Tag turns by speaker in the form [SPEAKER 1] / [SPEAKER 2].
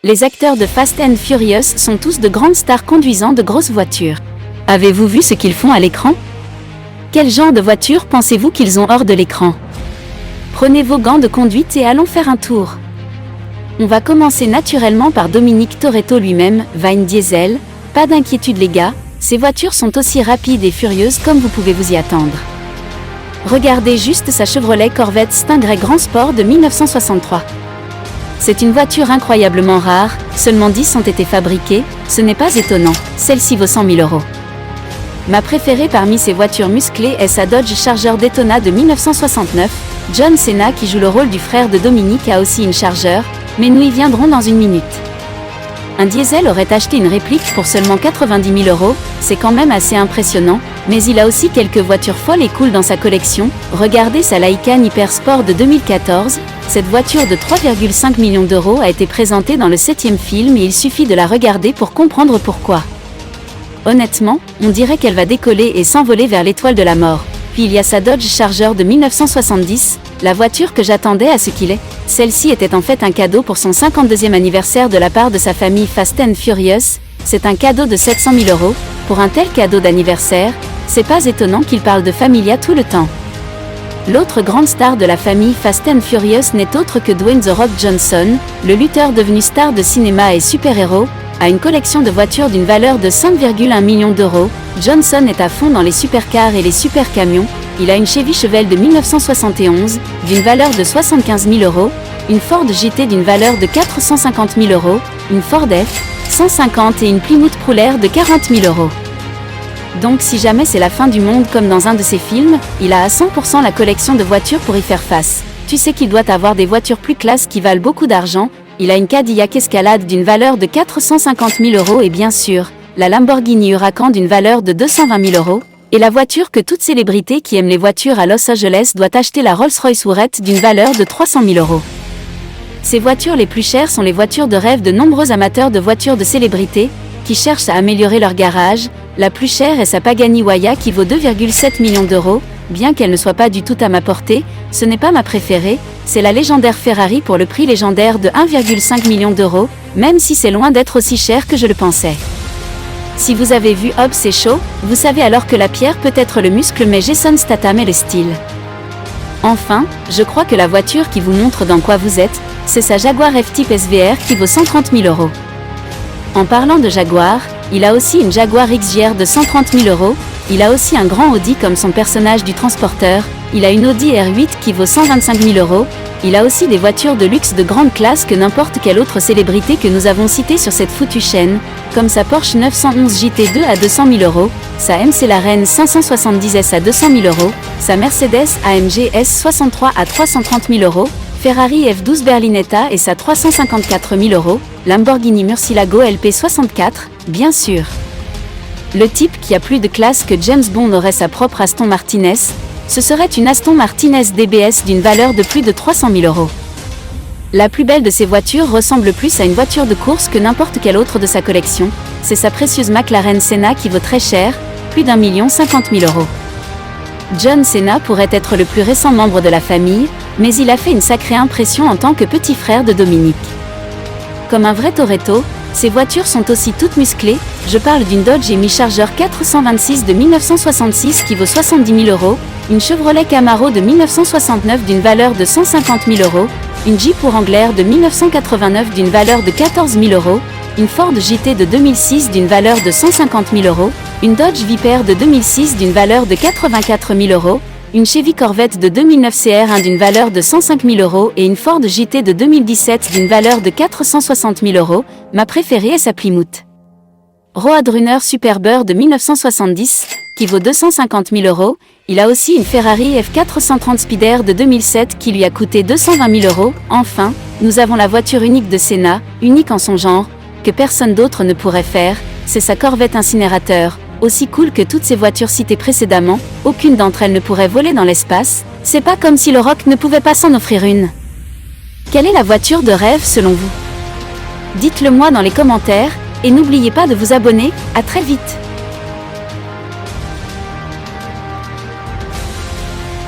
[SPEAKER 1] Les acteurs de Fast and Furious sont tous de grandes stars conduisant de grosses voitures. Avez-vous vu ce qu'ils font à l'écran? Quel genre de voiture pensez-vous qu'ils ont hors de l'écran? Prenez vos gants de conduite et allons faire un tour. On va commencer naturellement par Dominic Toretto lui-même, Vin Diesel. Pas d'inquiétude les gars, ces voitures sont aussi rapides et furieuses comme vous pouvez vous y attendre. Regardez juste sa Chevrolet Corvette Stingray Grand Sport de 1963. C'est une voiture incroyablement rare, seulement 10 ont été fabriquées, ce n'est pas étonnant, celle-ci vaut 100 000 €. Ma préférée parmi ces voitures musclées est sa Dodge Charger Daytona de 1969. John Cena qui joue le rôle du frère de Dominic a aussi une Charger, mais nous y viendrons dans une minute. Un diesel aurait acheté une réplique pour seulement 90 000 €, c'est quand même assez impressionnant, mais il a aussi quelques voitures folles et cool dans sa collection. Regardez sa Lycan Hyper Sport de 2014, cette voiture de 3,5 millions d'euros a été présentée dans le 7e film et il suffit de la regarder pour comprendre pourquoi. Honnêtement, on dirait qu'elle va décoller et s'envoler vers l'étoile de la mort. Puis il y a sa Dodge Charger de 1970, la voiture que j'attendais à ce qu'il est. Celle-ci était en fait un cadeau pour son 52e anniversaire de la part de sa famille Fast and Furious. C'est un cadeau de 700 000 €. Pour un tel cadeau d'anniversaire, c'est pas étonnant qu'il parle de Familia tout le temps. L'autre grande star de la famille Fast and Furious n'est autre que Dwayne The Rock Johnson, le lutteur devenu star de cinéma et super-héros, a une collection de voitures d'une valeur de 5,1 millions d'euros. Johnson est à fond dans les supercars et les super-camions. Il a une Chevy Chevelle de 1971, d'une valeur de 75 000 €, une Ford GT d'une valeur de 450 000 €, une Ford F-150 et une Plymouth Prowler de 40 000 €. Donc si jamais c'est la fin du monde comme dans un de ses films, il a à 100% la collection de voitures pour y faire face. Tu sais qu'il doit avoir des voitures plus classe qui valent beaucoup d'argent. Il a une Cadillac Escalade d'une valeur de 450 000 € et bien sûr, la Lamborghini Huracan d'une valeur de 220 000 €. Et la voiture que toute célébrité qui aime les voitures à Los Angeles doit acheter, la Rolls-Royce Tourette d'une valeur de 300 000 €. Ces voitures les plus chères sont les voitures de rêve de nombreux amateurs de voitures de célébrité, qui cherchent à améliorer leur garage. La plus chère est sa Pagani Huayra qui vaut 2,7 millions d'euros. Bien qu'elle ne soit pas du tout à ma portée, ce n'est pas ma préférée, c'est la légendaire Ferrari pour le prix légendaire de 1,5 million d'euros, même si c'est loin d'être aussi cher que je le pensais. Si vous avez vu Hobbs et Shaw, vous savez alors que la pierre peut être le muscle mais Jason Statham est le style. Enfin, je crois que la voiture qui vous montre dans quoi vous êtes, c'est sa Jaguar F-Type SVR qui vaut 130 000 €. En parlant de Jaguar, il a aussi une Jaguar XJR de 130 000 €, il a aussi un grand Audi comme son personnage du transporteur, il a une Audi R8 qui vaut 125 000 €, il a aussi des voitures de luxe de grande classe que n'importe quelle autre célébrité que nous avons citée sur cette foutue chaîne, comme sa Porsche 911 JT2 à 200 000 €, sa MC La Reine 570 S à 200 000 €, sa Mercedes AMG S63 à 330 000 €, Ferrari F12 Berlinetta et sa 354 000 €, Lamborghini Murcielago LP64, bien sûr. Le type qui a plus de classe que James Bond aurait sa propre Aston Martinez, ce serait une Aston Martinez DBS d'une valeur de plus de 300 000 €. La plus belle de ces voitures ressemble plus à une voiture de course que n'importe quelle autre de sa collection, c'est sa précieuse McLaren Senna qui vaut très cher, plus d'1 50 000 €. John Cena pourrait être le plus récent membre de la famille, mais il a fait une sacrée impression en tant que petit frère de Dominic. Comme un vrai Toretto, ces voitures sont aussi toutes musclées, je parle d'une Dodge Hemi Charger 426 de 1966 qui vaut 70 000 €, une Chevrolet Camaro de 1969 d'une valeur de 150 000 €, une Jeep Wrangler de 1989 d'une valeur de 14 000 €, une Ford GT de 2006 d'une valeur de 150 000 €, une Dodge Viper de 2006 d'une valeur de 84 000 €, une Chevy Corvette de 2009 CR1 d'une valeur de 105 000 € et une Ford GT de 2017 d'une valeur de 460 000 €. Ma préférée est sa Plymouth Roadrunner Superbird de 1970, qui vaut 250 000 €. Il a aussi une Ferrari F430 Spider de 2007 qui lui a coûté 220 000 €. Enfin, nous avons la voiture unique de Cena, unique en son genre, que personne d'autre ne pourrait faire, c'est sa Corvette Incinérateur. Aussi cool que toutes ces voitures citées précédemment, aucune d'entre elles ne pourrait voler dans l'espace, c'est pas comme si le Rock ne pouvait pas s'en offrir une. Quelle est la voiture de rêve selon vous? Dites-le moi dans les commentaires, et n'oubliez pas de vous abonner, à très vite.